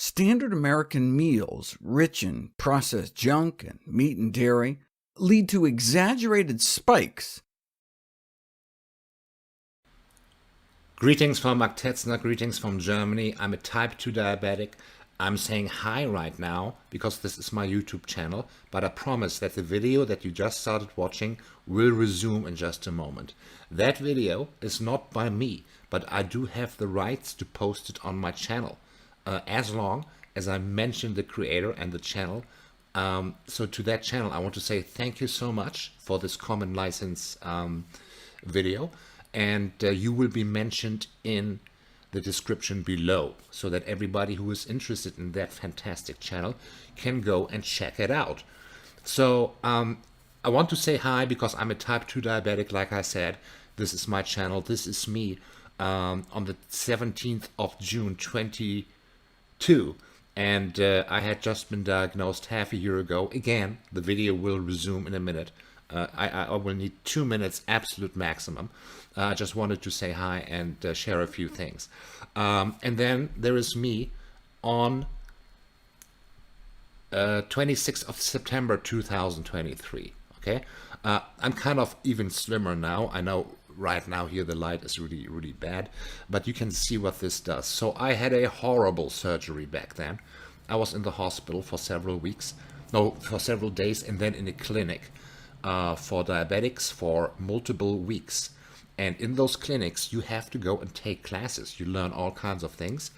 Standard American meals, rich in processed junk and meat and dairy, lead to exaggerated spikes. Greetings from Mark Tetzner, greetings from Germany. I'm a type 2 diabetic. I'm saying hi right now because this is my YouTube channel, but I promise that the video that you just started watching will resume in just a moment. That video is not by me, but I do have the rights to post it on my channel, as long as I mention the creator and the channel. So to that channel, I want to say thank you so much for this common license video, and you will be mentioned in the description below, so that everybody who is interested in that fantastic channel can go and check it out. So I want to say hi because I'm a type 2 diabetic, like I said. This is my channel, this is me, on the 17th of June 2022, and I had just been diagnosed half a year ago. Again, the video will resume in a minute. I will need 2 minutes absolute maximum. I just wanted to say hi and share a few things. And then there is me on 26th of September 2023. Okay, I'm kind of even slimmer now. I know right now here the light is really bad, but you can see what this does. So I had a horrible surgery back then. I was in the hospital for several days, and then in a clinic for diabetics for multiple weeks. And in those clinics, you have to go and take classes. You learn all kinds of things.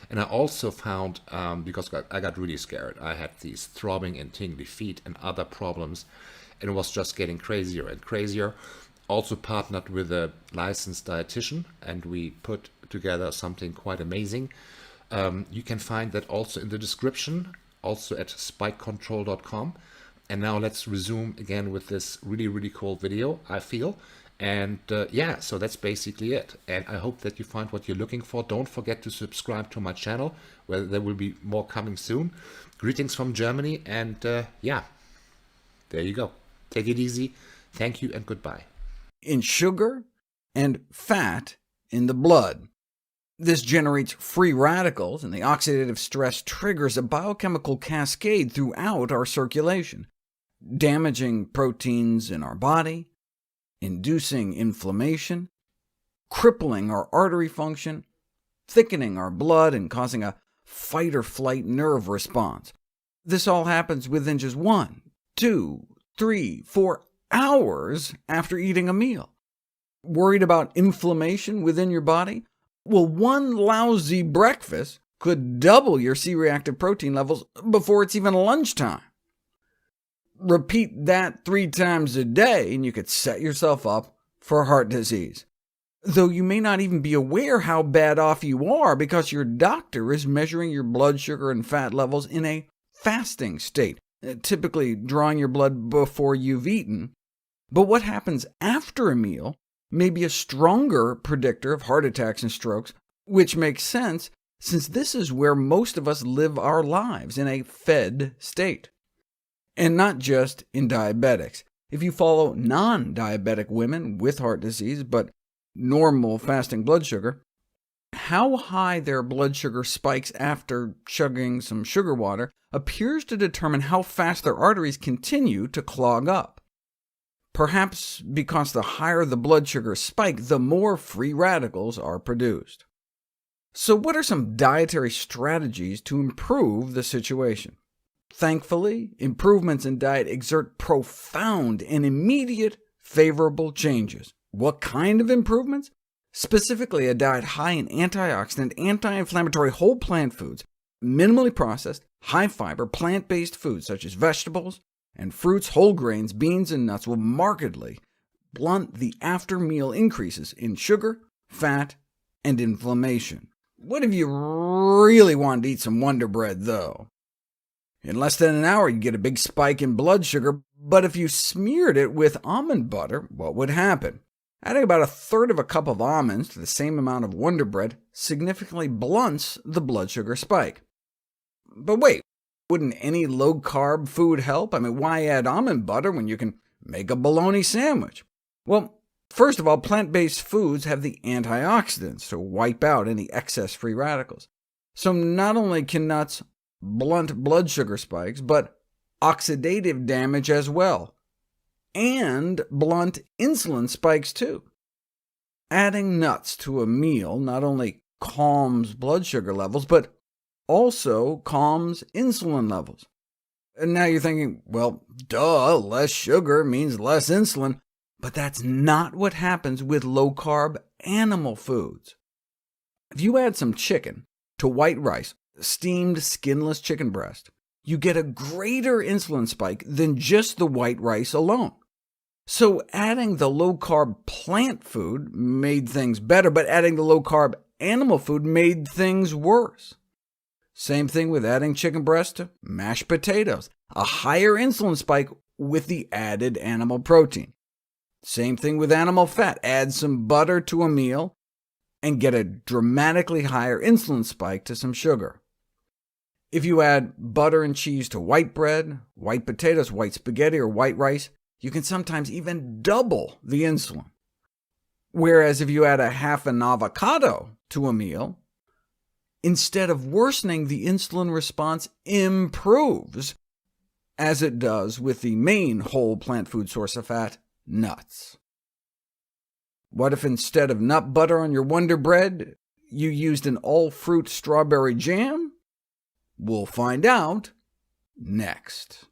And I also found, because I got really scared, I had these throbbing and tingly feet and other problems, and it was just getting crazier and crazier. Also partnered with a licensed dietitian, and we put together something quite amazing. You can find that also in the description, also at spikecontrol.com. And now let's resume again with this really cool video, I feel. And yeah, so that's basically it. And I hope that you find what you're looking for. Don't forget to subscribe to my channel, where there will be more coming soon. Greetings from Germany, and yeah, there you go. Take it easy. Thank you and goodbye. In sugar and fat in the blood. This generates free radicals, and the oxidative stress triggers a biochemical cascade throughout our circulation, damaging proteins in our body, inducing inflammation, crippling our artery function, thickening our blood, and causing a fight-or-flight nerve response. This all happens within just 1, 2, 3, 4 hours after eating a meal. Worried about inflammation within your body? Well, one lousy breakfast could double your C-reactive protein levels before it's even lunchtime. Repeat that 3 times a day, and you could set yourself up for heart disease, though you may not even be aware how bad off you are because your doctor is measuring your blood sugar and fat levels in a fasting state, typically drawing your blood before you've eaten. But what happens after a meal may be a stronger predictor of heart attacks and strokes, which makes sense since this is where most of us live our lives, in a fed state. And not just in diabetics. If you follow non-diabetic women with heart disease but normal fasting blood sugar, how high their blood sugar spikes after chugging some sugar water appears to determine how fast their arteries continue to clog up. Perhaps because the higher the blood sugar spike, the more free radicals are produced. So what are some dietary strategies to improve the situation? Thankfully, improvements in diet exert profound and immediate favorable changes. What kind of improvements? Specifically, a diet high in antioxidant, anti-inflammatory whole plant foods, minimally processed, high-fiber, plant-based foods such as vegetables and fruits, whole grains, beans, and nuts will markedly blunt the after-meal increases in sugar, fat, and inflammation. What if you really wanted to eat some Wonder Bread, though? In less than an hour, you'd get a big spike in blood sugar, but if you smeared it with almond butter, what would happen? Adding about 1/3 of a cup of almonds to the same amount of Wonder Bread significantly blunts the blood sugar spike. But wait, wouldn't any low-carb food help? I mean, why add almond butter when you can make a bologna sandwich? Well, first of all, plant-based foods have the antioxidants to wipe out any excess free radicals. So not only can nuts blunt blood sugar spikes, but oxidative damage as well, and blunt insulin spikes too. Adding nuts to a meal not only calms blood sugar levels, but also calms insulin levels. And now you're thinking, well, duh, less sugar means less insulin, but that's not what happens with low-carb animal foods. If you add some chicken to white rice, steamed skinless chicken breast, you get a greater insulin spike than just the white rice alone. So adding the low-carb plant food made things better, but adding the low-carb animal food made things worse. Same thing with adding chicken breast to mashed potatoes, a higher insulin spike with the added animal protein. Same thing with animal fat. Add some butter to a meal and get a dramatically higher insulin spike to some sugar. If you add butter and cheese to white bread, white potatoes, white spaghetti, or white rice, you can sometimes even double the insulin. Whereas if you add a half an avocado to a meal, instead of worsening, the insulin response improves, as it does with the main whole plant food source of fat, nuts. What if instead of nut butter on your Wonder Bread, you used an all-fruit strawberry jam? We'll find out next.